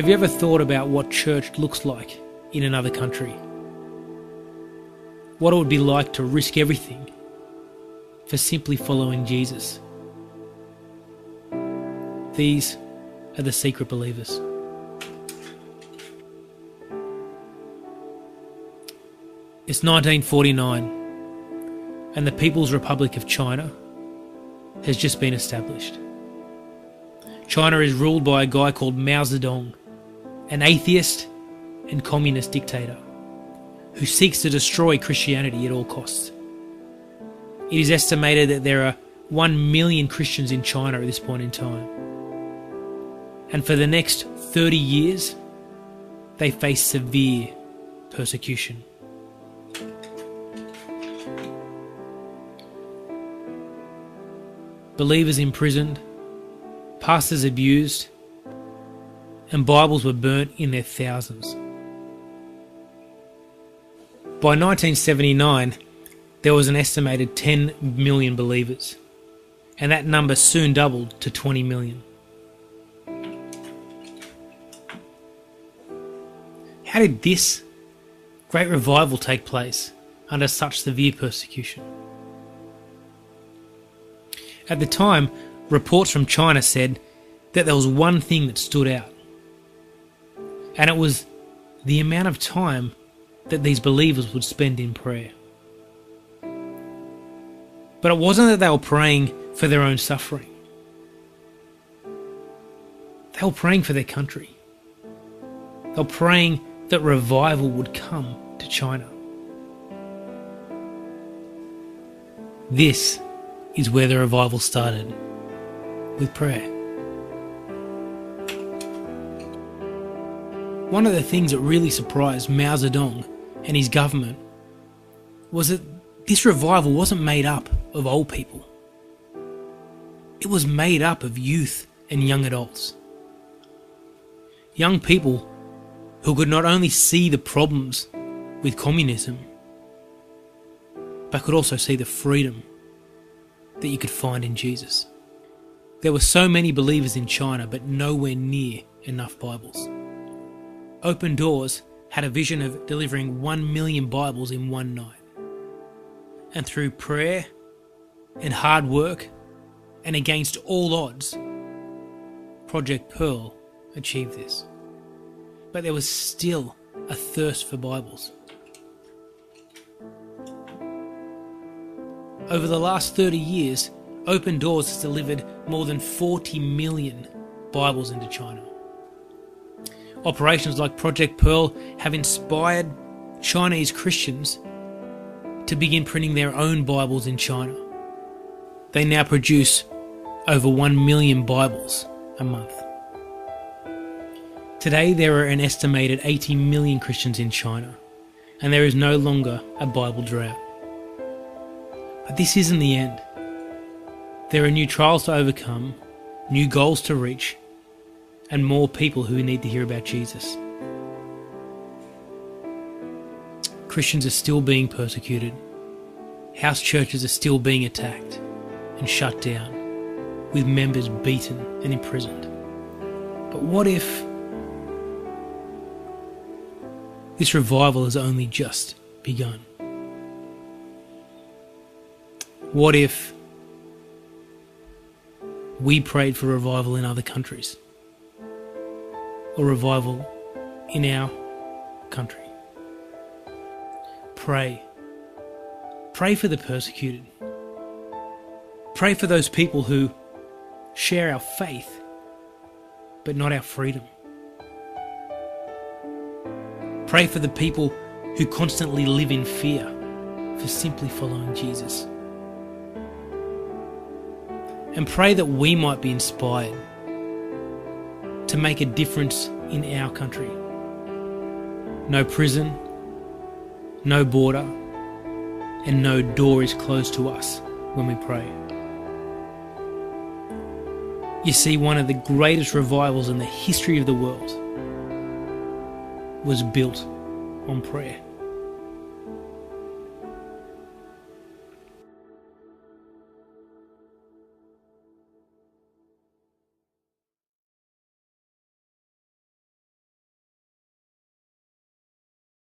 Have you ever thought about what church looks like in another country? What it would be like to risk everything for simply following Jesus? These are the secret believers. It's 1949 and the People's Republic of China has just been established. China is ruled by a guy called Mao Zedong, an atheist and communist dictator who seeks to destroy Christianity at all costs. It is estimated that there are 1 million Christians in China at this point in time. And for the next 30 years, they face severe persecution. Believers imprisoned, pastors abused, and Bibles were burnt in their thousands. By 1979, there was an estimated 10 million believers, and that number soon doubled to 20 million. How did this great revival take place under such severe persecution? At the time, reports from China said that there was one thing that stood out, and it was the amount of time that these believers would spend in prayer. But it wasn't that they were praying for their own suffering. They were praying for their country. They were praying that revival would come to China. This is where the revival started, with prayer. One of the things that really surprised Mao Zedong and his government was that this revival wasn't made up of old people. It was made up of youth and young adults. Young people who could not only see the problems with communism, but could also see the freedom that you could find in Jesus. There were so many believers in China, but nowhere near enough Bibles. Open Doors had a vision of delivering 1 million Bibles in one night. And through prayer and hard work, and against all odds, Project Pearl achieved this. But there was still a thirst for Bibles. Over the last 30 years, Open Doors has delivered more than 40 million Bibles into China. Operations like Project Pearl have inspired Chinese Christians to begin printing their own Bibles in China. They now produce over 1 million Bibles a month. Today there are an estimated 80 million Christians in China, and there is no longer a Bible drought. But this isn't the end. There are new trials to overcome, new goals to reach, and more people who need to hear about Jesus. Christians are still being persecuted. House churches are still being attacked and shut down, with members beaten and imprisoned. But what if this revival has only just begun? What if we prayed for revival in other countries? Or revival in our country? Pray. Pray for the persecuted. Pray for those people who share our faith, but not our freedom. Pray for the people who constantly live in fear for simply following Jesus. And pray that we might be inspired to make a difference in our country. No prison, no border, and no door is closed to us when we pray. You see, one of the greatest revivals in the history of the world was built on prayer.